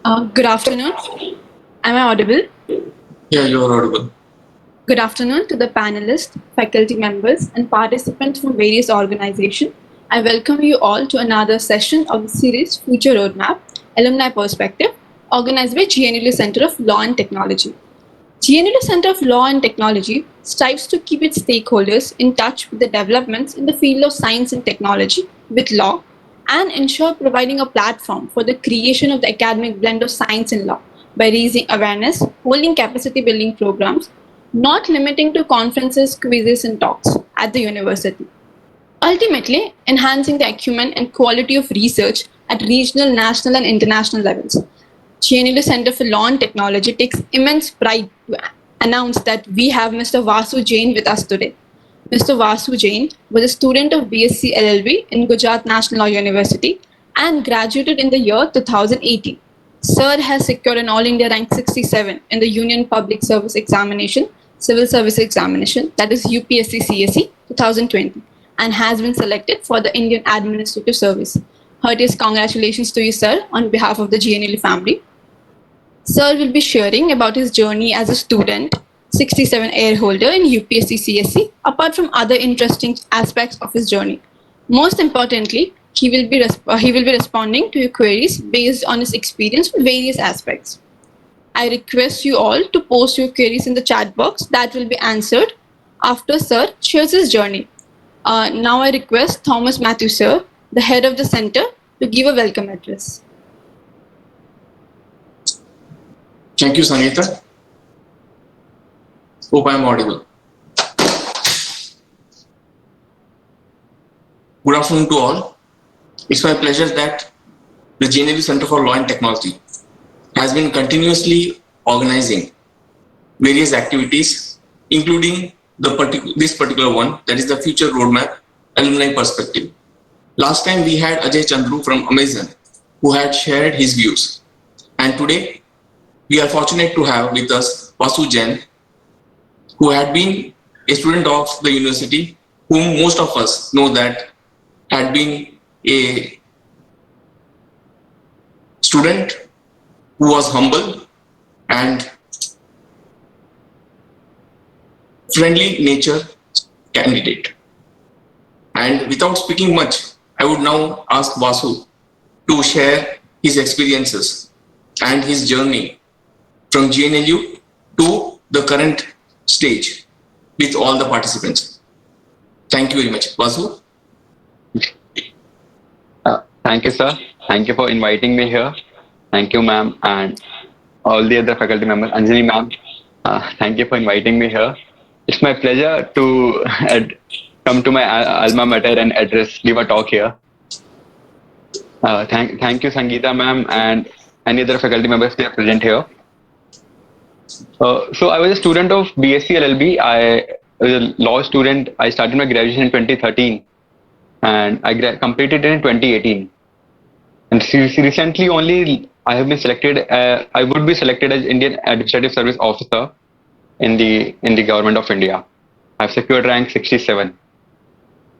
Good afternoon. Am I audible? Yeah, you are audible. Good afternoon to the panelists, faculty members, and participants from various organizations. I welcome you all to another session of the series Future Roadmap Alumni Perspective, organized by GNLU Center of Law and Technology. GNLU Center of Law and Technology strives to keep its stakeholders in touch with the developments in the field of science and technology with law and ensure providing a platform for the creation of the academic blend of science and law by raising awareness, holding capacity building programs, not limiting to conferences, quizzes, and talks at the university. Ultimately, enhancing the acumen and quality of research at regional, national, and international levels. GNLU Center for Law and Technology takes immense pride to announce that we have Mr. Vasu Jain with us today. Mr. Vasu Jain was a student of BSc LLB in Gujarat National Law University and graduated in the year 2018. Sir has secured an All India rank 67 in the Union Public Service Examination, Civil Service Examination, that is UPSC CSE 2020, and has been selected for the Indian Administrative Service. Heartiest congratulations to you, sir, on behalf of the GNLU family. Sir will be sharing about his journey as a student, 67 air holder in UPSC CSC, apart from other interesting aspects of his journey. Most importantly, he will be responding to your queries based on his experience with various aspects. I request you all to post your queries in the chat box that will be answered after Sir shares his journey. Now I request Thomas Matthew Sir, the head of the center, to give a welcome address. Thank you, Sangeeta. Hope I am audible. Good afternoon to all. It's my pleasure that the GNLU Center for Law and Technology has been continuously organizing various activities, including this particular one, that is the Future Roadmap Alumni Perspective. Last time we had Ajay Chandru from Amazon, who had shared his views. And today, we are fortunate to have with us Vasu Jain, who had been a student of the university, whom most of us know that had been a student who was humble and friendly nature candidate. And without speaking much, I would now ask Vasu to share his experiences and his journey from GNLU to the current stage with all the participants. Thank you very much. Vasu? Thank you, sir. Thank you for inviting me here. Thank you, ma'am, and all the other faculty members. Anjali, ma'am, thank you for inviting me here. It's my pleasure to come to my alma mater and give a talk here. Thank you, Sangeeta, ma'am, and any other faculty members that are present here. So I was a student of BSc LLB. I was a law student. I started my graduation in 2013, and I completed it in 2018. And recently only I have been selected. I would be selected as Indian Administrative Service Officer in the Government of India. I've secured rank 67.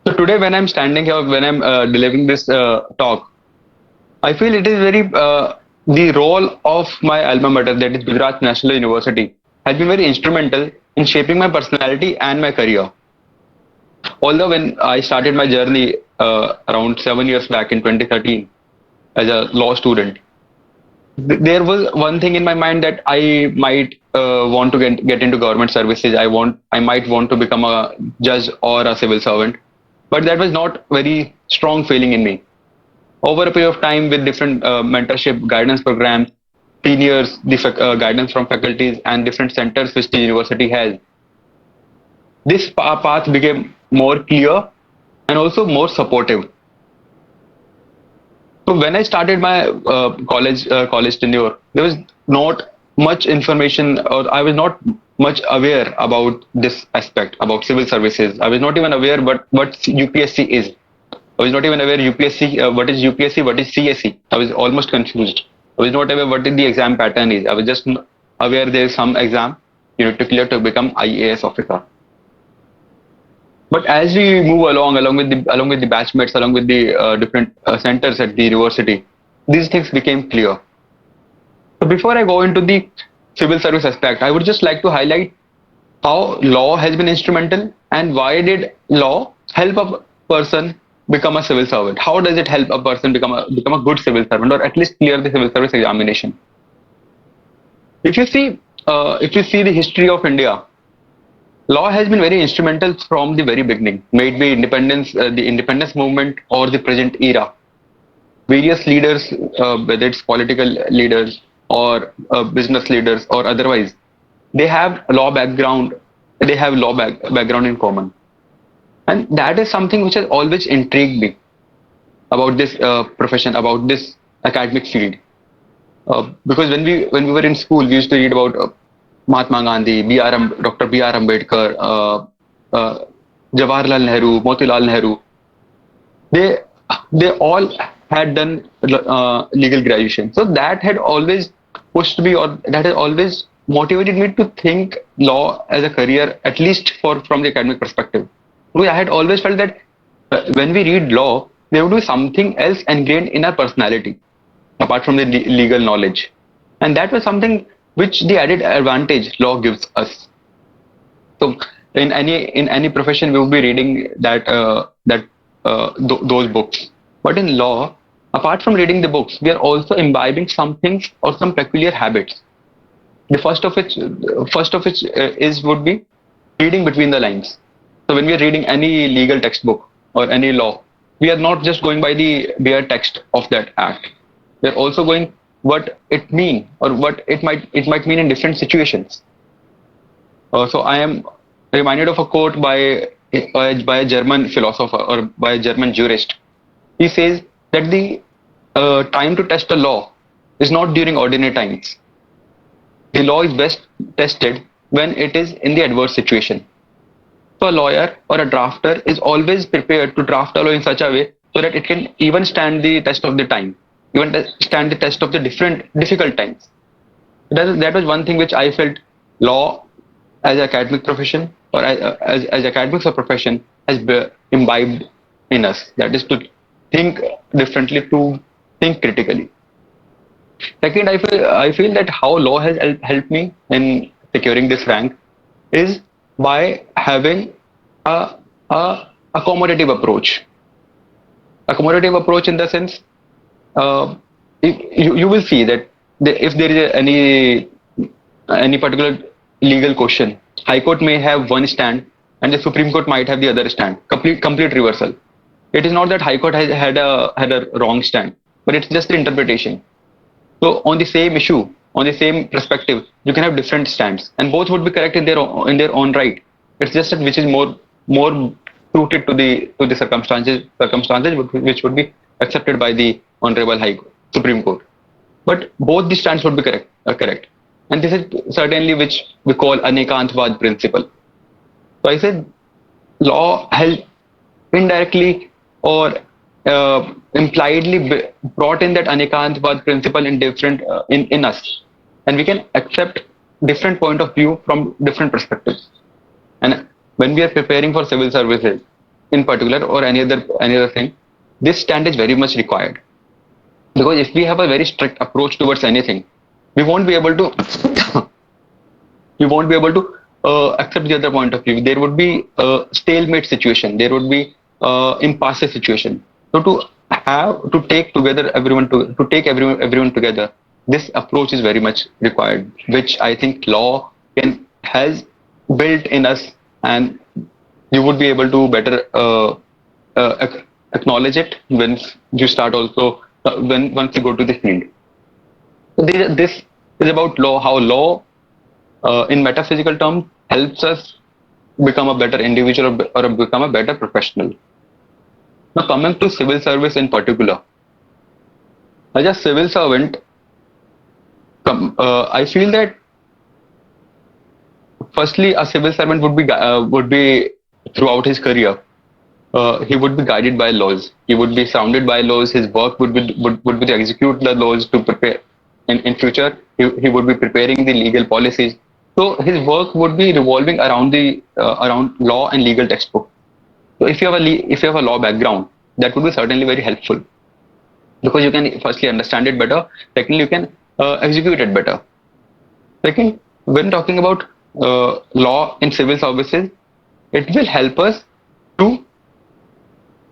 So today, when I'm standing here, when I'm delivering this talk, I feel it is very the role of my alma mater, that is Gujarat National University, has been very instrumental in shaping my personality and my career. Although when I started my journey around 7 years back in 2013 as a law student, there was one thing in my mind that I might want to get into government services. I might want to become a judge or a civil servant, but that was not very strong feeling in me. Over a period of time, with different mentorship guidance programs, seniors, the guidance from faculties, and different centers which the university has, this path became more clear and also more supportive. So when I started my college tenure, there was not much information, or I was not much aware about this aspect about civil services. I was not even aware what UPSC is. I was not even aware UPSC, what is UPSC, what is CSE. I was almost confused. I was not aware what the exam pattern is. I was just aware there is some exam you need to clear to become IAS officer. But as we move along with the batchmates, along with the different centers at the university, these things became clear. So before I go into the civil service aspect, I would just like to highlight how law has been instrumental and why did law help a person become a civil servant? How does it help a person become a good civil servant, or at least clear the civil service examination? If you see the history of India, law has been very instrumental from the very beginning. May it be the independence movement, or the present era. Various leaders, whether it's political leaders or business leaders or otherwise, they have law background. They have background in common, and that is something which has always intrigued me about this profession, about this academic field. Because when we were in school, we used to read about Mahatma Gandhi, Dr. B.R. Ambedkar, Jawaharlal Nehru, Motilal Nehru. They all had done legal graduation, so that had always pushed me, or that has always motivated me to think law as a career, at least from the academic perspective. Because I had always felt that when we read law, there would be something else ingrained in our personality apart from the legal knowledge, and that was something which the added advantage law gives us. So in any profession, we will be reading those books. But in law, apart from reading the books, we are also imbibing some things or some peculiar habits. The first of which is would be reading between the lines. So when we are reading any legal textbook or any law, we are not just going by the bare text of that act. We are also going what it mean, or what it might mean in different situations. So I am reminded of a quote by a German philosopher, or by a German jurist. He says that the time to test a law is not during ordinary times. The law is best tested when it is in the adverse situation. So a lawyer or a drafter is always prepared to draft a law in such a way so that it can even stand the test of the time, even stand the test of the different difficult times. That was one thing which I felt law as an academic profession, or as academics or profession, has imbibed in us. That is to think differently, to think critically. Second, I feel that how law has helped me in securing this rank is by having a, a accommodative approach. Accommodative approach in the sense, uh, you will see that if there is any particular legal question, High Court may have one stand and the Supreme Court might have the other stand. Complete reversal. It is not that High Court has had a wrong stand, but it's just the interpretation. So on the same issue, on the same perspective, you can have different stands, and both would be correct in their own right. It's just that which is more suited to the circumstances which would be accepted by the Honorable Supreme Court. But both the stands would be correct, and this is certainly which we call Anekantvad principle. So I said law has indirectly or impliedly brought in that Anekantvad principle in different in us, and we can accept different point of view from different perspectives. And when we are preparing for civil services, in particular, or any other thing, this stand is very much required, because if we have a very strict approach towards anything, we won't be able to we won't be able to accept the other point of view. There would be a stalemate situation. There would be impasse situation. So to take together to take everyone together, this approach is very much required, which I think law has built in us, and you would be able to better acknowledge it when you start also when once you go to the field. So this is about law, how law in metaphysical terms helps us become a better individual, or become a better professional. Now coming to civil service in particular, as a civil servant, I feel that firstly a civil servant would be throughout his career, he would be guided by laws. He would be surrounded by laws. His work would be to execute the laws, to prepare. In future, he would be preparing the legal policies. So his work would be revolving around around law and legal textbook. So if you have a law background, that would be certainly very helpful, because you can firstly understand it better. Secondly, you can execute it better. Second, when talking about law in civil services, it will help us to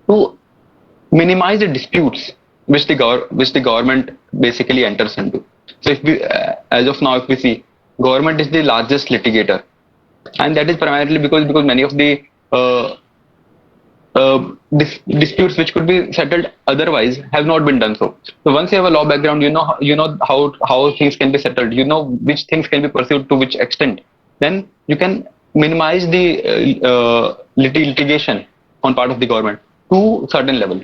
to minimize the disputes which the government basically enters into. So if we, as of now, if we see, government is the largest litigator, and that is primarily because many of the disputes which could be settled otherwise have not been done so. So once you have a law background, you know how things can be settled. You know which things can be pursued to which extent. Then you can minimize the litigation on part of the government to certain level.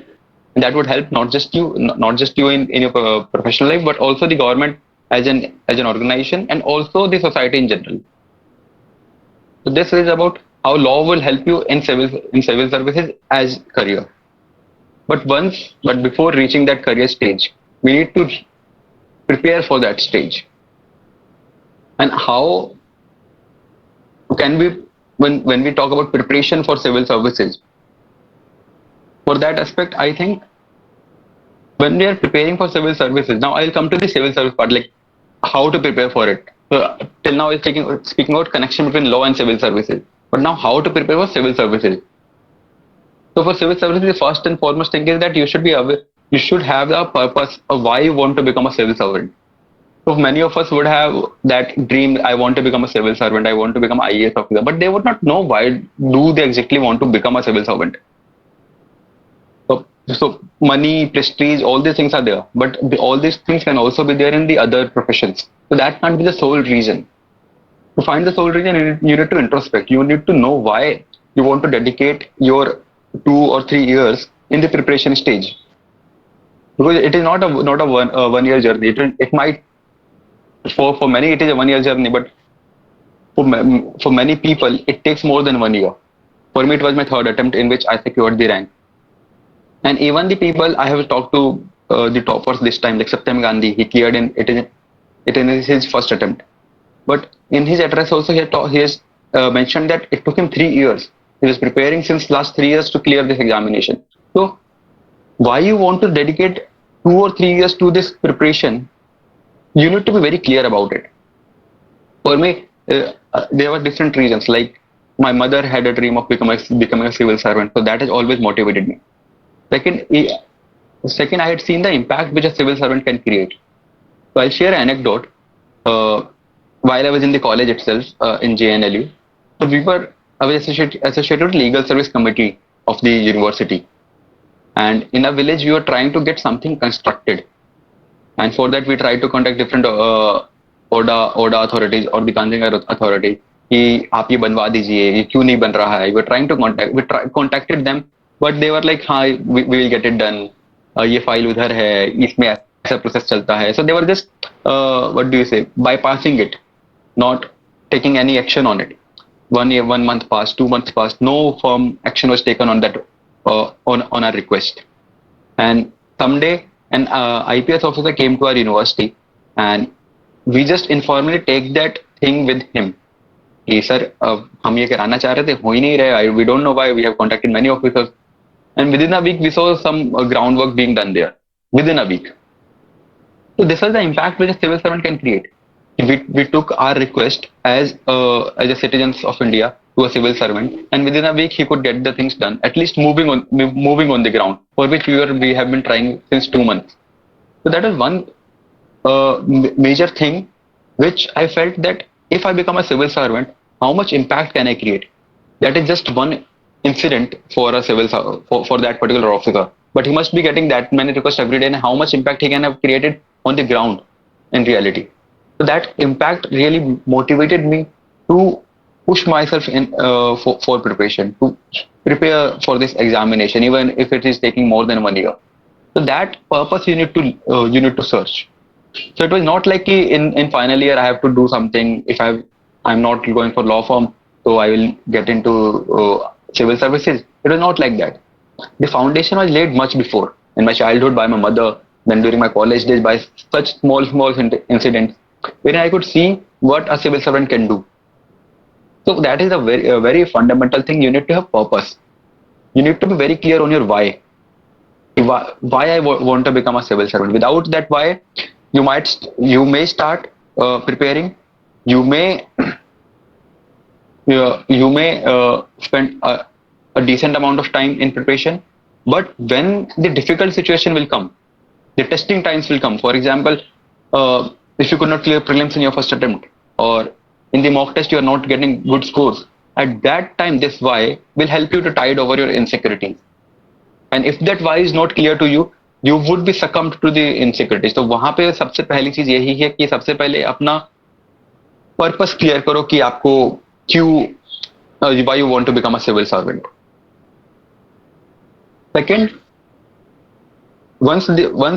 And that would help not just you in your professional life, but also the government as an organization, and also the society in general. So this is about how law will help you in civil services as career. But before reaching that career stage, we need to prepare for that stage. And how can we, when we talk about preparation for civil services, for that aspect, I think when we are preparing for civil services, now I'll come to the civil service part, like how to prepare for it. So till now, is speaking about connection between law and civil services. But now, how to prepare for civil services? So for civil services, the first and foremost thing is that you should be aware. You should have a purpose of why you want to become a civil servant. So many of us would have that dream. I want to become a civil servant. I want to become an IAS officer, but they would not know why do they exactly want to become a civil servant. So money, prestige, all these things are there, but all these things can also be there in the other professions. So that can't be the sole reason. To find the sole reason, you need to introspect. You need to know why you want to dedicate your 2 or 3 years in the preparation stage. Because it is not a 1 year journey. It might for many it is a 1 year journey, but for many people it takes more than 1 year. For me, it was my third attempt in which I secured the rank. And even the people I have talked to, the toppers this time, like Satyam Gandhi, he cleared it in his first attempt. But in his address also, he has mentioned that it took him 3 years. He was preparing since last 3 years to clear this examination. So why you want to dedicate 2 or 3 years to this preparation? You need to be very clear about it. For me, there were different reasons. Like my mother had a dream of becoming a civil servant, so that has always motivated me. Second, I had seen the impact which a civil servant can create. So I'll share an anecdote. While I was in the college itself, in JNLU, so I was associated with legal service committee of the university. And in a village, we were trying to get something constructed. And for that, we tried to contact different ODA authorities or the Kanjingar authority. कि आप ये बनवा दीजिए, ये क्यों नहीं बन रहा है? We were trying to contacted them, but they were like, हाँ, we will get it done. ये फाइल उधर है, इसमें ऐसा प्रोसेस चलता है. So they were just what do you say, bypassing it, not taking any action on it. 1 year, 1 month passed, 2 months passed. No firm action was taken on that on our request. And someday an IPS officer came to our university, and we just informally take that thing with him. कि sir हम ये कराना चाह रहे थे, हो ही नहीं रहे. We don't know why. We have contacted many officers, and within a week we saw some groundwork being done there. Within a week. So this is the impact which a civil servant can create. We took our request as a citizens of India to a civil servant, and within a week he could get the things done. At least moving on the ground, for which we have been trying since 2 months. So that is one major thing which I felt that if I become a civil servant, how much impact can I create? That is just one incident for a for that particular officer, but he must be getting that many requests every day, and how much impact he can have created on the ground in reality. So that impact really motivated me to push myself in for preparation, to prepare for this examination, even if it is taking more than 1 year. So that purpose you need to search. So it was not like in final year I have to do something. If I'm not going for law firm, so I will get into civil services. It was not like that. The foundation was laid much before, in my childhood by my mother, then during my college days by such small incidents, where I could see what a civil servant can do. So that is a very fundamental thing. You need to have purpose. You need to be very clear on your why. Why I want to become a civil servant. Without that why, you may start preparing. You may spend a decent amount of time in preparation, but when the difficult situation will come, the testing times will come. For example, if you could not clear prelims in your first attempt, or in the mock test you are not getting good scores, at that time this why will help you to tide over your insecurities. And if that why is not clear to you, you would be succumbed to the insecurities. तो वहां पे सबसे पहली चीज यही है कि सबसे पहले अपना पर्पस क्लियर करो कि आपको क्यों why you want to become a civil servant. Second, once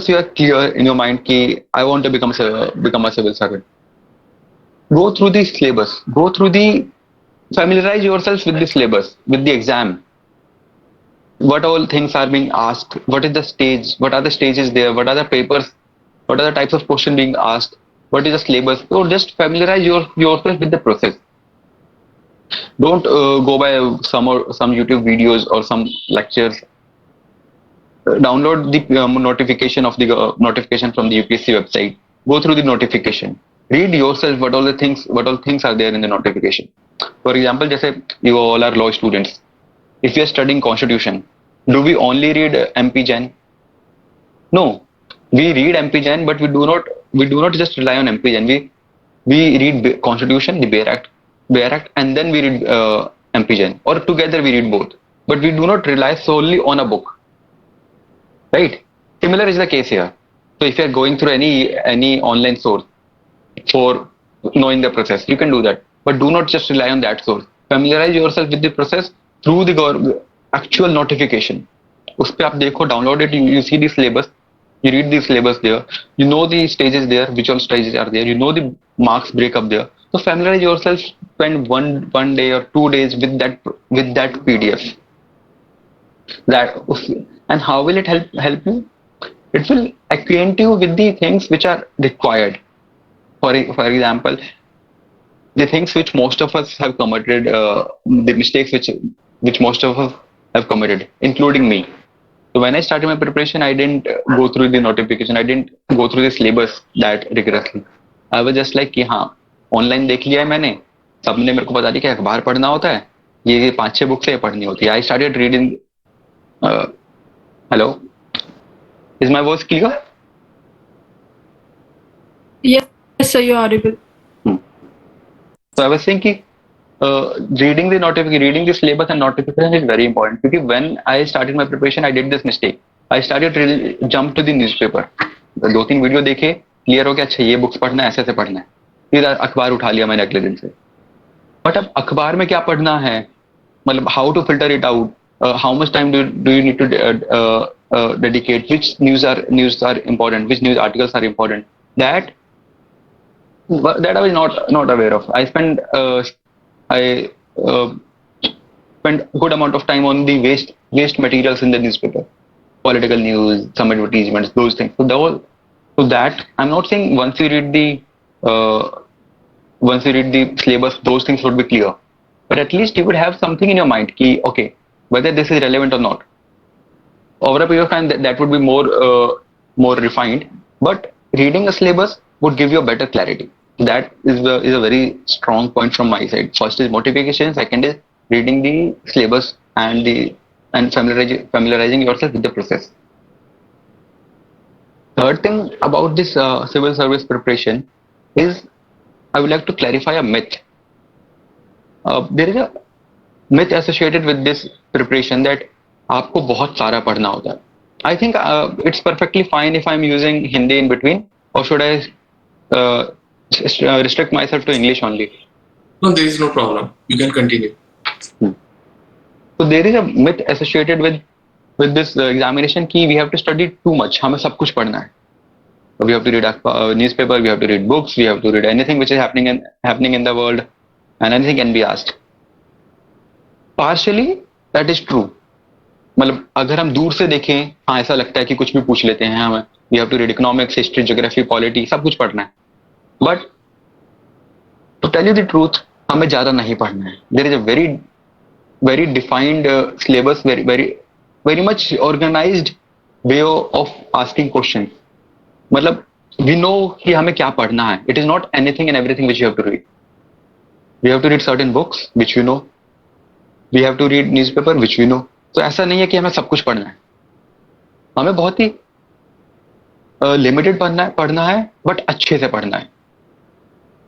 you are clear in your mind कि I want to become a civil servant, go through the syllabus, familiarize yourself with the syllabus, with the exam. What all things are being asked, what is the stage, what are the stages there, what are the papers, what are the types of question being asked, what is the syllabus. So just familiarize yourself with the process. Don't go by some YouTube videos or some lectures. Download the notification from the UPSC website. Go through the notification. Read yourself what all things are there in the notification. For example, जैसे you all are law students. If you are studying constitution, do we only read MP Jain? No, we read MP Jain, but we do not just rely on MP Jain. We read constitution, the Bayer Act, and then we read MP Jain, or together we read both. But we do not rely solely on a book, right? Similar is the case here. So if you are going through any online source for knowing the process, you can do that, but do not just rely on that source. Familiarize yourself with the process through the actual notification. उस पे आप देखो, download it, you see the syllabus, you read the syllabus there, you know the stages there, which all stages are there, you know the marks breakup there. So familiarize yourself, spend one day or 2 days with that PDF. And how will it help you? It will acquaint you with the things which are required. For example, the things which most of us have committed, the mistakes which most of us have committed, including me. So when I started my preparation, I didn't go through the notification, I didn't go through the syllabus that rigorously. I was just like कि हाँ, online देख लिया है मैंने, सबने मेरे को बता दिया कि अखबार पढ़ना होता है, ये 5-6 बुक्स है पढ़नी होती है. I started reading. Hello, is my voice clear? Yes, sir, you're audible. So I was saying कि reading the syllabus and notification is very important. Because when I started my preparation, I did this mistake. I started really jump to the newspaper. 2-3 video देखे, clear हो गया, अच्छा ये books पढ़ना है, ऐसे ऐसे पढ़ना है, फिर अखबार उठा लिया मैंने अगले दिन से. बट अब अखबार में क्या पढ़ना है, मतलब how to filter it out, how much time do you need to dedicate, which news are important, which news articles are important, that I was not aware of. I spent good amount of time on the waste materials in the newspaper, political news, some advertisements, those things. So that I'm not saying once you read the syllabus, those things would be clear, but at least you would have something in your mind ki okay, whether this is relevant or not. Over a period of time, that would be more refined, but reading a syllabus would give you a better clarity. That is a very strong point from my side. First is motivation, second is reading the syllabus and familiarizing yourself with the process. Third thing about this civil service preparation is I would like to clarify a myth. There is a myth associated with this preparation that आपको बहुत सारा पढ़ना होता है. I think it's perfectly fine if I'm using Hindi in between, or should I restrict myself to English only? No, there is no problem. You can continue. So there is a myth associated with this examination कि we have to study too much. हमें सब कुछ पढ़ना है. We have to read a newspaper, we have to read books, we have to read anything which is happening in the world, and anything can be asked. Partially that is true. मतलब अगर हम दूर से देखें, हाँ ऐसा लगता है कि कुछ भी पूछ लेते हैं हमें. We have to read economics, history, geography, polity, सब कुछ पढ़ना है. But to tell you the truth, हमें ज़्यादा नहीं पढ़ना है. There is a very defined syllabus, very much organized way of asking questions. मतलब we know कि हमें क्या पढ़ना है. It is not anything and everything which you have to read. We have to read certain books which we know. We have to read newspaper which we know. तो ऐसा नहीं है कि हमें सब कुछ पढ़ना है. हमें बहुत ही लिमिटेड पढ़ना है बट अच्छे से पढ़ना है.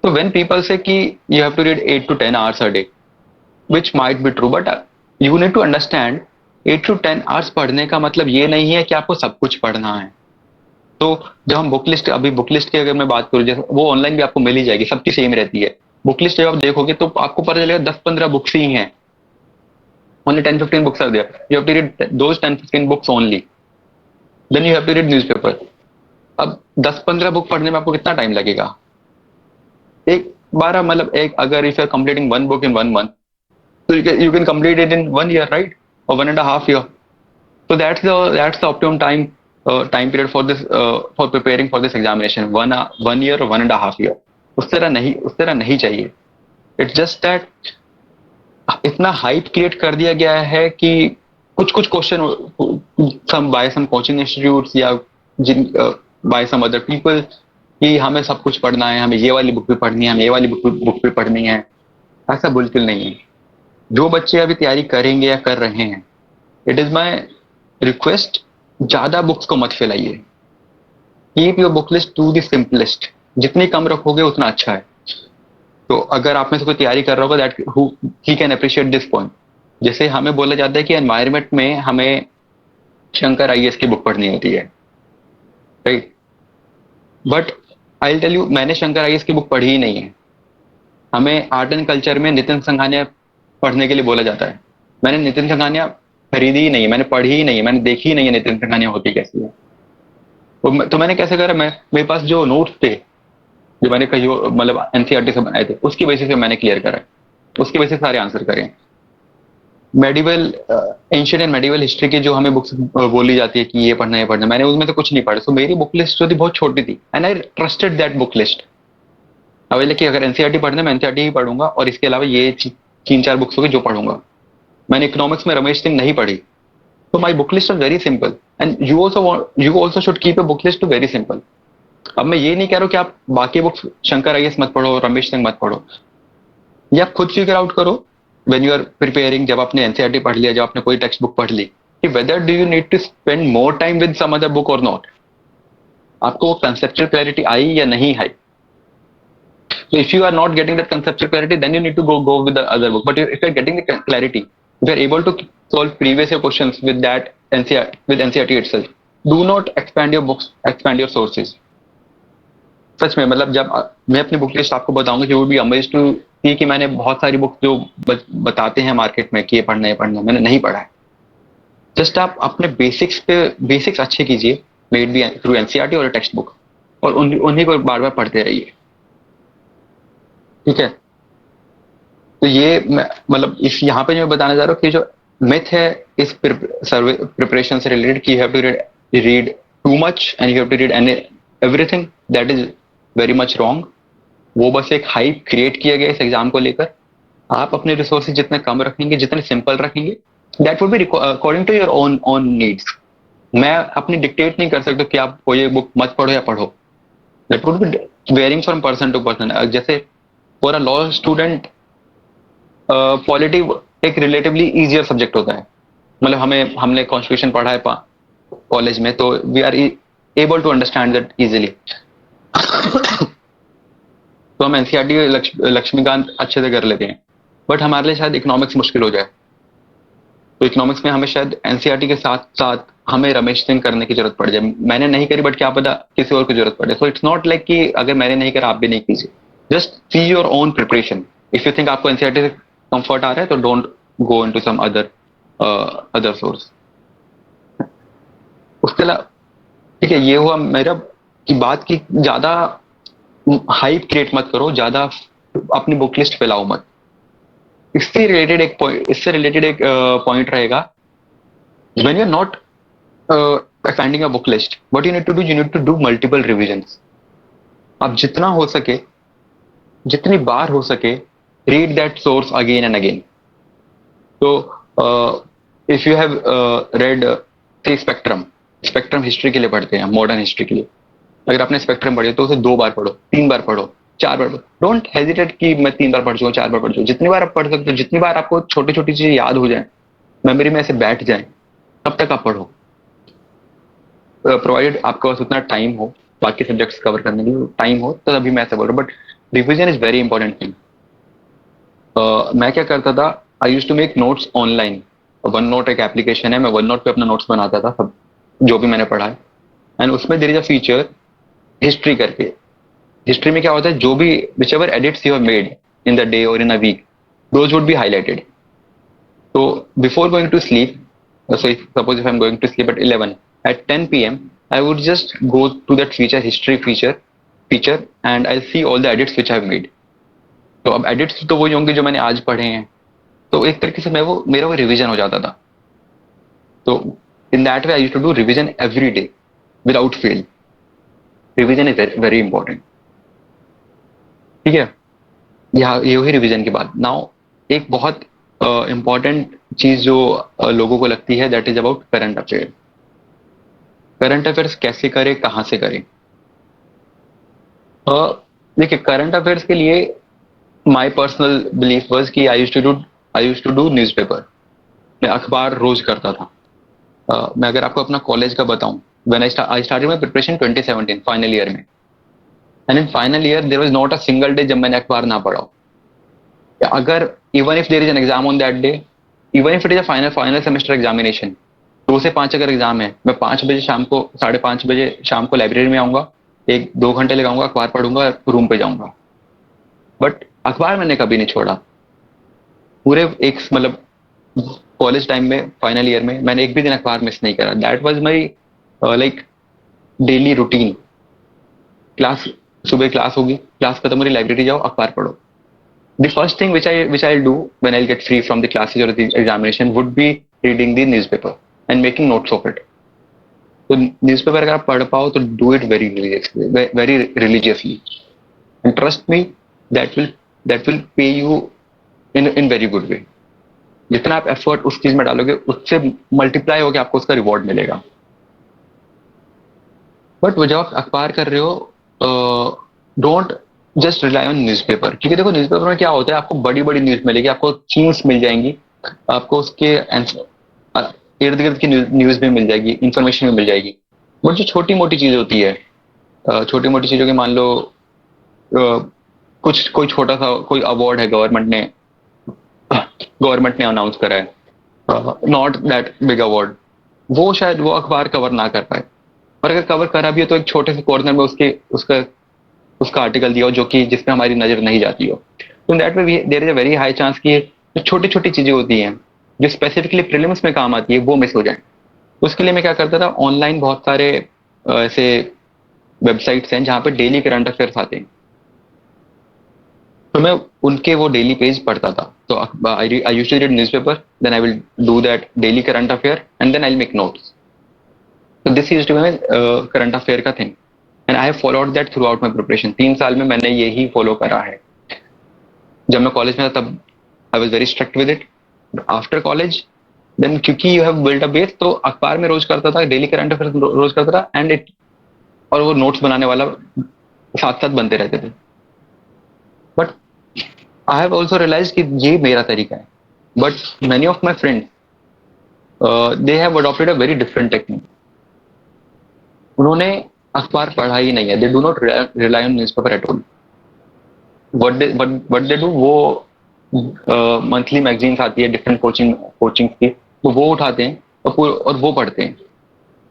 तो when people say कि you have to read 8 to 10 hours a day, which might be true, but you need to understand 8 to 10 hours पढ़ने का मतलब ये नहीं है कि आपको सब कुछ पढ़ना है. तो जब हम बुक लिस्ट, अभी बुक लिस्ट की अगर मैं बात करूँ, जैसे वो ऑनलाइन भी आपको मिल ही जाएगी, सबकी सेम रहती है. बुक लिस्ट जब आप देखोगे तो आपको पता चलेगा 10-15 बुक्स ही हैं. only 10-15 books are there. You have to read those 10-15 books only. Then you have to read newspaper. अब 10-15 बुक पढ़ने में आपको कितना टाइम लगेगा? एक 12 मतलब एक, अगर if you are completing one book in 1 month, so you can complete it in 1 year, right? Or 1.5 year. So that's the optimum time period for this for preparing for this examination. 1 year or 1.5 year. उस तरह नहीं चाहिए. It's just that इतना hype create कर दिया गया है कि कुछ question by some coaching institutes या बाय सम अदर पीपल कि हमें सब कुछ पढ़ना है, हमें ये वाली बुक भी पढ़नी है, हमें ये वाली बुक भी पढ़नी है. ऐसा बिल्कुल नहीं है. जो बच्चे अभी तैयारी करेंगे या कर रहे हैं, इट इज माई रिक्वेस्ट, ज्यादा बुक्स को मत फैलाइए. Keep your book list to the simplest. जितनी कम रखोगे उतना अच्छा है. तो अगर आप में से कोई तैयारी कर रहा होगा, that he can appreciate this point. जैसे हमें बोला जाता है कि एनवायरमेंट में हमें शंकर आईएएस की बुक पढ़नी होती है, right? But I will tell you, मैंने शंकर आईएएस की बुक पढ़ी ही नहीं है. हमें आर्ट एंड कल्चर में नितिन संघानिया पढ़ने के लिए बोला जाता है. मैंने नितिन संघानिया खरीदी ही नहीं है, मैंने पढ़ी ही नहीं है, मैंने देखी ही नहीं है नितिन संघानिया होती कैसी है. तो मैंने कैसे करा, मेरे पास जो नोट्स थे, जो मैंने कहीं मतलब एनसीईआरटी से बनाए थे, उसकी बेसिस पे मैंने क्लियर करा, उसकी बेसिस सारे आंसर करें. Medieval ancient and medieval history की जो हमें बुक्स बोली जाती है कि ये पढ़ना, मैंने उसमें तो कुछ नहीं पढ़ा. सो मेरी बुक लिस्ट जो थी बहुत छोटी थी, and I trusted that book list. अब कि अगर एनसीईआरटी पढ़ना है, मैं एनसीईआरटी ही पढ़ूंगा, और इसके अलावा ये 3-4 बुक्स होगी जो पढ़ूंगा. मैंने इकोनॉमिक्स में रमेश सिंह नहीं पढ़ी. तो my book list is very simple, and you also should keep a book list too very simple. अब मैं ये नहीं कह रहा हूँ कि आप बाकी बुक्स शंकर आईएएस मत पढ़ो, रमेश सिंह मत पढ़ो. ये आप खुद फिगर आउट करो व्हेन यू आर प्रिपेयरिंग. जब आपने एनसीईआरटी पढ़ लिया, जब आपने कोई टेक्स्ट बुक पढ़ ली, कि whether do you need to spend more time with some other book और नॉट. आपको वो कंसेप्चुअल क्लैरिटी आई या नहीं आई. So if you are not getting that conceptual clarity, then you need to go with the other book. But if you are getting the clarity, if you are able to solve previous year questions with that NCERT itself, do not expand your books, expand your sources. सच में, मतलब जब मैं अपनी book list आपको बताऊंगा, you would be amazed to see कि मैंने बहुत सारी बुक जो बताते हैं मार्केट में कि ये पढ़ना, मैंने नहीं पढ़ा है. जस्ट आप अपने बेसिक्स अच्छे कीजिए, मेड बी थ्रू एनसीईआरटी और टेक्स्ट बुक, और उन्हीं को बार बार पढ़ते रहिए. ठीक है? तो ये मतलब इस यहाँ पे मैं बताना चाह रहा हूँ कि जो मिथ है इस प्रिपरेशन से रिलेटेड कि you have to read too much and you have to read everything, that is very much wrong. वो बस एक हाइप क्रिएट किया गया इस एग्जाम को लेकर. आप अपने रिसोर्सेज जितने कम रखेंगे, जितने सिंपल रखेंगे, that would be according to your own needs. मैं अपनी डिक्टेट नहीं कर सकता कि आप कोई बुक मत पढ़ो या पढ़ो. That would be varying from person to person. जैसे for a law student polity एक रिलेटिवली इजियर सब्जेक्ट होता है. मतलब हमने कॉन्स्टिट्यूशन पढ़ा है कॉलेज में, तो we are able to understand that easily. तो हम एनसीईआरटी लक्ष्मीकांत अच्छे से कर लेते हैं, बट हमारे लिए शायद इकोनॉमिक्स मुश्किल हो जाए. तो इकोनॉमिक्स में हमें शायद एनसीईआरटी के साथ साथ हमें रमेश सिंह करने की जरूरत पड़ जाए. मैंने नहीं करी, बट क्या पता किसी और की जरूरत पड़े. सो इट्स नॉट लाइक कि अगर मैंने नहीं करा आप भी नहीं कीजिए. Just see your own preparation. If you think आपको एनसीईआरटी से कंफर्ट आ रहा है, तो don't go into some other source. उसके अलावा ठीक है, ये हुआ मेरा की बात की ज्यादा हाइप क्रिएट मत करो, ज्यादा अपनी बुक लिस्ट फैलाओ मत. इससे रिलेटेड एक पॉइंट रहेगा, when you are not expending a book list, what you need to do multiple revisions. आप जितना हो सके, जितनी बार हो सके, read that source again and again. तो if you have read Spectrum history के लिए पढ़ते हैं, मॉडर्न हिस्ट्री के लिए, अगर आपने स्पेक्ट्रम पढ़ी है तो उसे 2 बार पढ़ो, 3 बार पढ़ो, 4 बार पढ़ो। डोंट हेजिटेट कि मैं 3 बार पढ़ चुका हूँ, 4 बार पढ़ चुका हूँ। जितनी बार आप पढ़ सकते हो, जितनी बार आपको छोटी छोटी चीजें याद हो जाए, मेमोरी में ऐसे बैठ जाए, तब तक आप पढ़ो, प्रोवाइडेड आपके पास उतना टाइम हो, बाकी सब्जेक्ट्स कवर करने के लिए टाइम हो, तो अभी मैं ऐसे बोल रहा हूँ। But revision is very important thing. मैं क्या करता था, I use to make notes online. OneNote एक एप्लीकेशन है, मैं वन नोट पे अपना नोट्स बनाता था, सब जो भी मैंने पढ़ा है। एंड उसमें there is a feature history करके। हिस्ट्री में क्या होता है, जो भी which ever edits you have made in the day और in a week, those would be highlighted. So before going to sleep, so suppose if I'm going to sleep at 11, at 10 p.m. I would just go to that history feature, and I'll see all the edits which I've made. तो अब edits तो वही होंगे जो मैंने आज पढ़े हैं, तो एक तरीके से मेरा वो रिवीजन हो जाता था. तो in that way I used to do revision every day without fail. Revision is very, very important. ठीक है, यहाँ ये हुई रिवीजन की बात. नाउ एक बहुत इम्पॉर्टेंट चीज जो लोगों को लगती है, that is about current affair. Current affairs कैसे करें, कहाँ से करें? देखिए, करंट अफेयर्स के लिए माय पर्सनल बिलीफ वाज कि I used to do newspaper. मैं अखबार रोज करता था. मैं अगर आपको अपना कॉलेज का बताऊं, when I started my preparation 2017 final year में, and in final year there was not a single day जब मैंने अखबार ना पढ़ा हो. अगर even if there is an exam on that day, even if it is a final semester examination, 2 से 5 अगर एग्जाम है, मैं 5 बजे शाम को, 5:30 बजे शाम को लाइब्रेरी में आऊंगा, 1-2 घंटे लगाऊंगा, अखबार पढ़ूंगा, रूम पे जाऊंगा. बट अखबार मैंने कभी नहीं छोड़ा. पूरे एक मतलब कॉलेज टाइम में, फाइनल ईयर में, मैंने एक भी दिन अखबार मिस नहीं करा. That was my like daily routine. Class, सुबह क्लास होगी, क्लास खत्म हो रही, लाइब्रेरी जाओ, अखबार पढ़ो. The first thing which I'll do when I'll get free from the classes or the examination would be reading the newspaper and making notes of it. तो newspaper अगर आप पढ़ पाओ तो do it very religiously, and trust me, that will pay you in very good way. जितना आप effort उस चीज में डालोगे, उससे मल्टीप्लाई होकर आपको उसका रिवॉर्ड मिलेगा. बट वो जब आप अखबार कर रहे हो, don't just rely on newspaper. क्योंकि देखो, न्यूज़पेपर में क्या होता है, आपको बड़ी बड़ी न्यूज मिलेगी, आपको थीम्स मिल जाएंगी, आपको उसके इर्द गिर्द की न्यूज भी मिल जाएगी, इंफॉर्मेशन भी मिल जाएगी. बट जो छोटी मोटी चीज होती है, छोटी मोटी चीजों के, मान लो कुछ कोई छोटा सा कोई अवार्ड है, गवर्नमेंट ने अनाउंस करा है, नॉट दैट बिग अवार्ड, वो शायद वो अखबार कवर ना कर पाए. और अगर कवर करा भी है तो एक छोटे से कॉर्नर में उसका आर्टिकल दिया हो, जो कि जिसमें हमारी नजर नहीं जाती हो. तो that way there is a very high chance कि जो छोटी छोटी चीजें होती हैं, जो स्पेसिफिकली प्रीलिम्स में काम आती है, वो मिस हो जाए. उसके लिए मैं क्या करता था, ऑनलाइन बहुत सारे ऐसे वेबसाइट्स हैं जहाँ पे डेली करंट अफेयर्स आते हैं, तो मैं उनके वो डेली पेज पढ़ता था. तो I used to read newspaper, then I will do that daily current affair, and then I will make notes. तो this used to be my current affair का thing, and I have followed that throughout my preparation. 3 साल में मैंने यही follow करा है. जब मैं कॉलेज में था तब I was very strict with it. After college then, क्योंकि you have build a base, तो अखबार में रोज करता था, डेली करंट अफेयर रोज करता था, और वो नोट्स बनाने वाला साथ साथ बनते रहते थे. But I have also realize कि ये मेरा तरीका है. But many of my friends, they have adopted a very different technique. उन्होंने अखबार पढ़ा ही नहीं है. They do not rely on newspaper at all. What they do, वो मंथली मैगजीन्स आती है डिफरेंट कोचिंग की, तो वो उठाते हैं और वो पढ़ते हैं.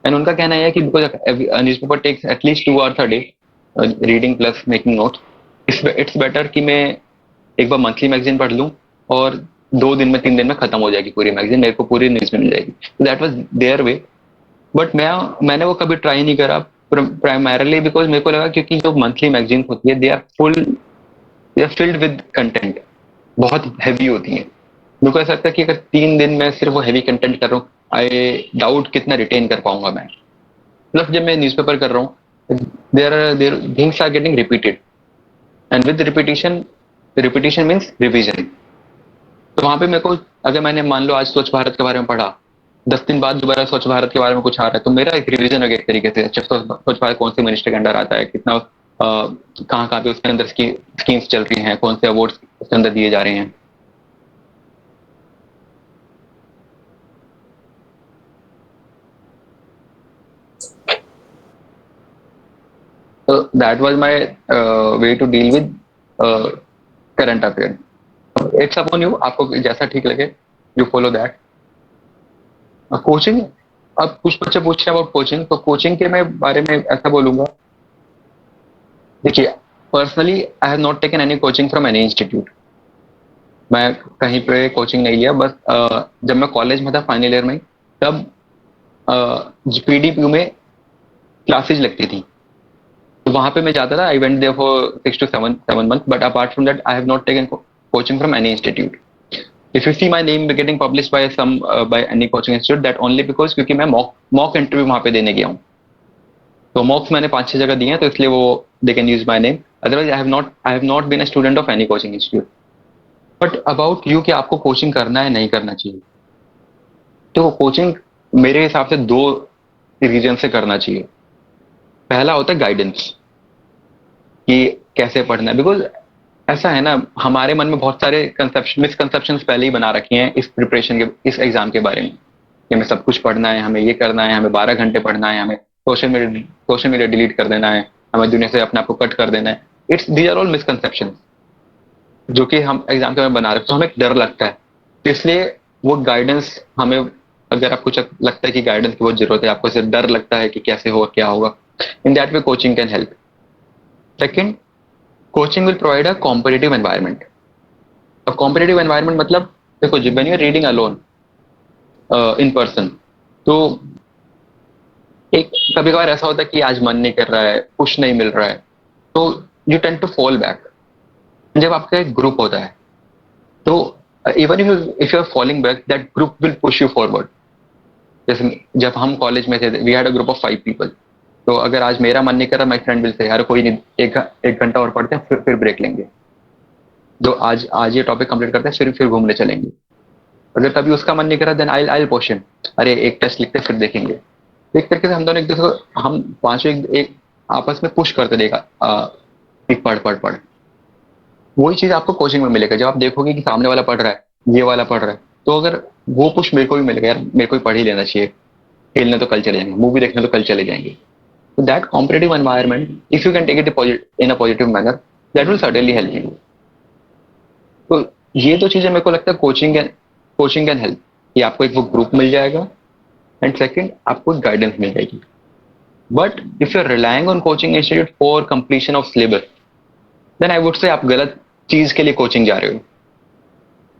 एंड उनका कहना है कि because newspaper takes at least 2 hours a day reading plus making notes, it's better कि मैं एक बार मंथली मैगजीन पढ़ लूँ और 2 दिन में 3 दिन में खत्म हो जाएगी पूरी मैगजीन, मेरे को पूरी न्यूज में मिल जाएगी. That was their way. But मैंने वो कभी ट्राई नहीं करा, प्राइमरली बिकॉज मेरे को लगा, क्योंकि जो मंथली मैगजीन होती है, they are filled with content, बहुत हैवी होती हैं. मेरे को ऐसा लगता है कि अगर 3 दिन में सिर्फ वो हैवी कंटेंट कर रहा हूँ, आई डाउट कितना रिटेन कर पाऊंगा मैं. प्लस जब मैं न्यूज़पेपर कर रहा हूँ, there things are getting repeated, and with repetition means revision. तो वहां पे मेरे को, अगर मैंने मान लो आज स्वच्छ भारत के बारे में पढ़ा, 10 दिन बाद दोबारा स्वच्छ भारत के बारे में कुछ आ रहा है, तो मेरा एक रिवीजन है एक तरीके से। अच्छा, स्वच्छ भारत कौन से मिनिस्टर के अंडर आता है, कितना कहाँ कहाँ पे उसके अंदर स्कीम्स चल रही हैं, कौन से अवार्ड्स उसके अंदर दिए जा रहे हैं। So that was my way to deal with current affairs. It's upon you, आपको जैसा ठीक लगे, you follow that. कोचिंग, अब कुछ बच्चे पूछ रहे हैं अबाउट कोचिंग, तो कोचिंग के मैं बारे में ऐसा बोलूंगा, देखिए personally I have not taken any coaching from any institute. मैं कहीं पे कोचिंग नहीं लिया, बस जब मैं कॉलेज में था फाइनल ईयर में, तब पीडीपी में क्लासेज लगती थी, तो वहां पे मैं जाता था। I went there for 6 to 7 months, but apart from that I have not taken coaching from any institute. If you see my name getting published by by any coaching institute, that only because क्योंकि मैं mock interview वहां पे देने गया हूँ, तो मॉक्स मैंने 5-6 जगह दिए हैं, तो इसलिए वो they can use my name. Otherwise I have not been a student of any coaching institute. But about you कि आपको कोचिंग करना है नहीं करना चाहिए, तो कोचिंग मेरे हिसाब से 2 रीजन से करना चाहिए। पहला होता है गाइडेंस, कि कैसे पढ़ना है। बिकॉज ऐसा है ना, हमारे मन में बहुत सारे मिसकंसेप्शन पहले ही बना रखे हैं इस प्रिपरेशन के, इस एग्जाम के बारे में, कि हमें सब कुछ पढ़ना है, हमें ये करना है, हमें 12 घंटे पढ़ना है, हमें सोशल मीडिया डिलीट कर देना है, हमें दुनिया से अपने आप को कट कर देना है। दीज आर ऑल मिसकंसेप्शन जो कि हम एग्जाम के में बना रहे हैं, तो हमें डर लगता है। तो इसलिए वो गाइडेंस हमें, अगर आपको लगता है कि गाइडेंस की बहुत जरूरत है, आपको सिर्फ डर लगता है कि कैसे होगा क्या होगा, in that way coaching can help. Second, coaching will provide a competitive environment. अब कॉम्पिटिटिव एनवायरनमेंट मतलब, देखो जब when you are reading alone in person, तो एक कभी कभार ऐसा होता है कि आज मन नहीं कर रहा है, पुश नहीं मिल रहा है, तो you tend to fall back. जब आपका एक ग्रुप होता है, तो even if you are falling back, that group will push you forward. जैसे जब हम कॉलेज में थे, we had a group of 5 people, तो अगर आज मेरा मन नहीं कर रहा, माय फ्रेंड विल से यार कोई नहीं, एक घंटा और पढ़ते हैं, फिर ब्रेक लेंगे, जो आज ये टॉपिक कंप्लीट करते हैं, फिर घूमने चलेंगे। अगर कभी उसका मन नहीं करा, देन आई पुश हिम, अरे एक टेस्ट लिखते फिर देखेंगे। एक तरीके से हम दोनों एक दूसरे को, हम पांचों एक आपस में पुश करते देगा, पढ़ पढ़ पढ़। वही चीज आपको कोचिंग में मिलेगा, जब आप देखोगे कि सामने वाला पढ़ रहा है, ये वाला पढ़ रहा है, तो अगर वो पुश मेरे को भी मिलेगा, यार मेरे को भी पढ़ ही लेना चाहिए, खेलने तो कल चले जाएंगे, मूवी देखने तो कल चले जाएंगे। So that competitive environment, if you can take it in a positive manner, that will certainly help you. तो ये 2 चीजें मेरे को लगता है कोचिंग कैन हेल्प, कि आपको एक वो ग्रुप मिल जाएगा, एंड सेकंड आपको गाइडेंस मिल जाएगी। But if you are relying on coaching institute for completion of syllabus, then I would say आप गलत चीज के लिए कोचिंग जा रहे हो।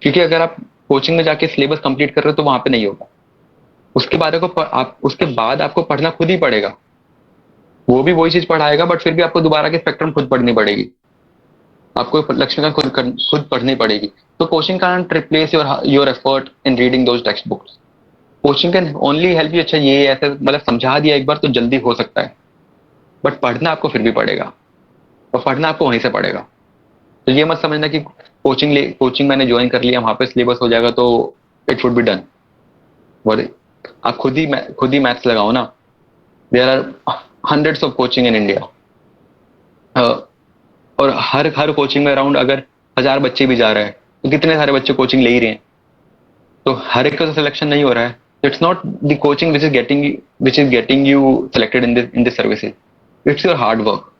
क्योंकि अगर आप कोचिंग में जाके सिलेबस कंप्लीट कर रहे हो, तो वहां पे नहीं होगा। उसके बाद आपको पढ़ना खुद ही पड़ेगा। वो भी वही चीज पढ़ाएगा, बट फिर भी आपको दोबारा के स्पेक्ट्रम खुद पढ़नी पड़ेगी, आपको लक्ष्मीकांत खुद पढ़नी पड़ेगी। तो coaching can replace your effort in reading those text books. Coaching can only help you, अच्छा ये ऐसे मतलब समझा दिया एक बार तो जल्दी हो सकता है, बट पढ़ना आपको फिर भी पड़ेगा, और पढ़ना आपको वहीं से पड़ेगा। तो ये मत समझना कि कोचिंग मैंने ज्वाइन कर लिया, वहां पे सिलेबस हो जाएगा तो इट वुड बी डन। आप खुद ही मैथ्स लगाओ ना। There are hundreds of coaching in India, और हर कोचिंग में अराउंड अगर 1000 बच्चे भी जा रहे हैं, तो कितने सारे बच्चे कोचिंग ले ही रहे हैं, तो हर एक का सिलेक्शन नहीं हो रहा है। It's not the coaching which is getting you selected in this services, it's your hard work.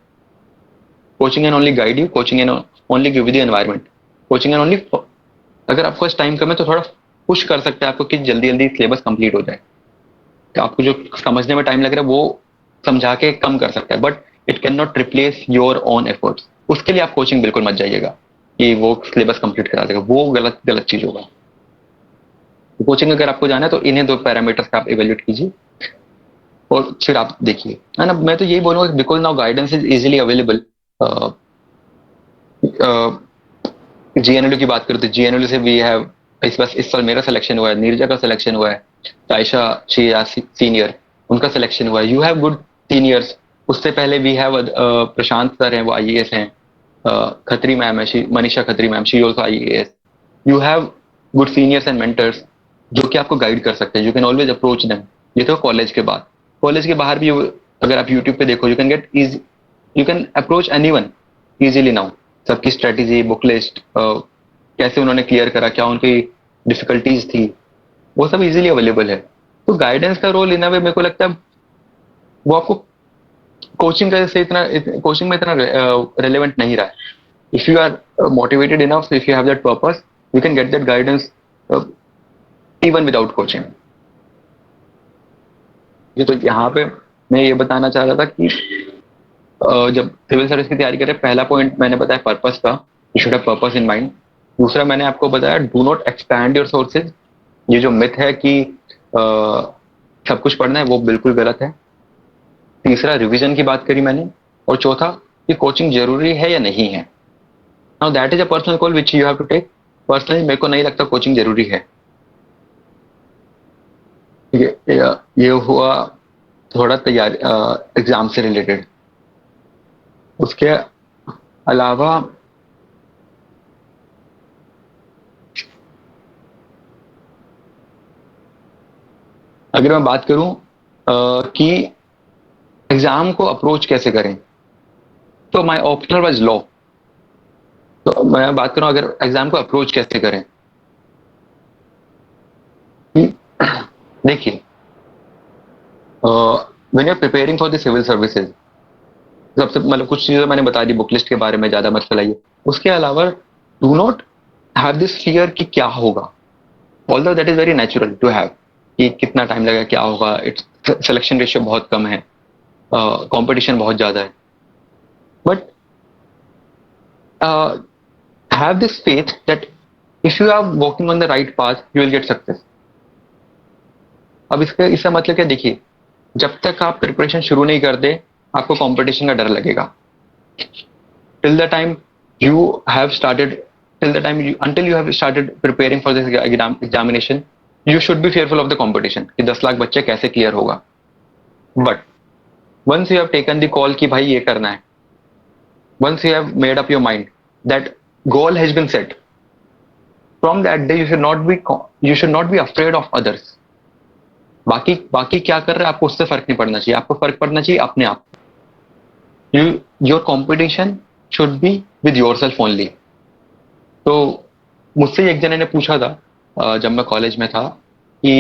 Coaching can only guide you, coaching can only give you the environment, coaching can only, अगर आपको इस time कम है तो थोड़ा push कर सकते हैं आपको कि जल्दी जल्दी सिलेबस कंप्लीट हो जाए। तो आपको जो समझने में टाइम लग रहा है वो समझा के कम कर सकता है, but it can not replace your own efforts. उसके लिए आप कोचिंग बिल्कुल मत जाइएगा कि वो सिलेबस कंप्लीट करा देगा, वो गलत चीज होगा। तो कोचिंग अगर आपको जाना है तो इन्हें 2 पैरामीटर्स का आप इवेल्यूएट कीजिए और फिर आप देखिए, है ना। मैं तो यही बोलूंगा, because now guidance is easily available. GNLU की बात करें तो जीएनएलयू से वी हैव, इस साल मेरा सिलेक्शन हुआ है, नीरजा का सिलेक्शन हुआ है, आयशा सीनियर उनका सिलेक्शन हुआ है। You have good seniors. उससे पहले वी हैव प्रशांत सर हैं, वो आईएएस हैं, खत्री मैम है, Manisha Khatri ma'am, she also IAS. You have good seniors and mentors जो कि आपको गाइड कर सकते हैं. You can always approach them. ये तो कॉलेज के बाद. कॉलेज के बाहर भी अगर आप यूट्यूब पे देखो, you can approach anyone easily now. सबकी स्ट्रेटेजी, बुक लिस्ट, कैसे उन्होंने क्लियर करा, क्या उनकी डिफिकल्टीज थी, वो सब इजीली अवेलेबल है. तो गाइडेंस का रोल इन अ वे मेरे को लगता है वो आपको कोचिंग में इतना रेलेवेंट नहीं रहा है. If you are motivated enough, if you have that purpose, you can get that guidance even without coaching. ये तो यहाँ पे मैं ये बताना चाह रहा था कि जब सिविल सर्विस की तैयारी करें, पहला पॉइंट मैंने बताया पर्पस का. You should have purpose in mind. दूसरा मैंने आपको बताया do not expand your sources. ये जो मिथ है कि सब कुछ पढ़ना है, वो बिल्कुल गलत है. तीसरा रिवीजन की बात करी मैंने. और चौथा कि कोचिंग जरूरी है या नहीं है. Now that is a personal call which you have to take. Personally मेरे को नहीं लगता कोचिंग जरूरी है. ये हुआ थोड़ा तैयारी एग्जाम से रिलेटेड. उसके अलावा अगर मैं बात करूं कि एग्जाम को अप्रोच कैसे करें, तो माय ऑप्शनल वाज लॉ. तो मैं बात करूं अगर एग्जाम को अप्रोच कैसे करें. देखिए, when you are preparing for the civil services, सबसे मतलब कुछ चीजें मैंने बता दी बुक लिस्ट के बारे में, ज्यादा मत फैलाइए. उसके अलावा do not have this fear कि क्या होगा. Although that is very natural to have कि कितना टाइम लगेगा, क्या होगा. इट्स सिलेक्शन रेशियो बहुत कम है, कंपटीशन बहुत ज्यादा है. But have this faith that if you are walking on the right path you will get success. अब इसका मतलब क्या, देखिए, जब तक आप प्रिपरेशन शुरू नहीं करते आपको कंपटीशन का डर लगेगा. till the time you have started until you have started preparing for this examination, you should be fearful of the competition कि 10 लाख बच्चे कैसे क्लियर होगा. but once you have taken the call कि भाई ये करना है, once you have made up your mind that goal has been set, from that day you should not be afraid of others. बाकी क्या कर रहे हैं आपको उससे फर्क नहीं पड़ना चाहिए. आपको फर्क पड़ना चाहिए अपने आप. Your competition should be with your self only. तो मुझसे एक जने ने पूछा था जब मैं कॉलेज में था कि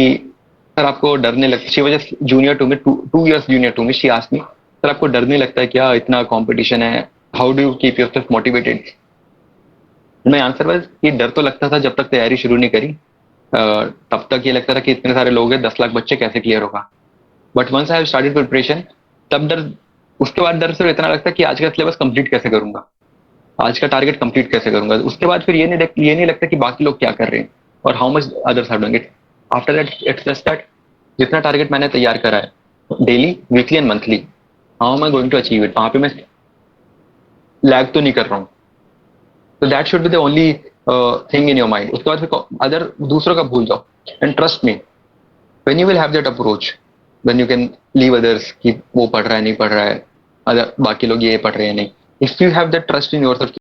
सर आपको डर नहीं लगता. She was junior to me, 2 years junior to me. She asked me, sir आपको डर नहीं लगता है क्या, इतना कंपटीशन है, how do you keep yourself motivated. मैं आंसर वाज कि डर तो लगता था जब तक तैयारी शुरू नहीं करी. तब तक ये लगता था कि इतने सारे लोग हैं, 10 लाख बच्चे कैसे क्लियर होगा. But once I have started preparation, तब डर, उसके बाद डर सिर्फ इतना लगता है कि आज का सिलेबस कंप्लीट कैसे करूंगा, आज का टारगेट कंप्लीट कैसे करूंगा. उसके बाद फिर ये नहीं लगता कि बाकी लोग क्या कर रहे हैं और how much others are doing it. After that it's just that जितना टारगेट मैंने तैयार करा है daily, weekly and monthly, how am I going to achieve it. वहां पे मैं लैग तो नहीं कर रहा हूँ. तो that should be the only thing in your mind. उसके बाद फिर अदर दूसरों का भूल जाओ. And trust me, when you will have that approach, then you can leave others कि वो पढ़ रहा है नहीं पढ़ रहा है, अदर बाकी लोग ये पढ़ रहे हैं नहीं. If you have that trust in yourself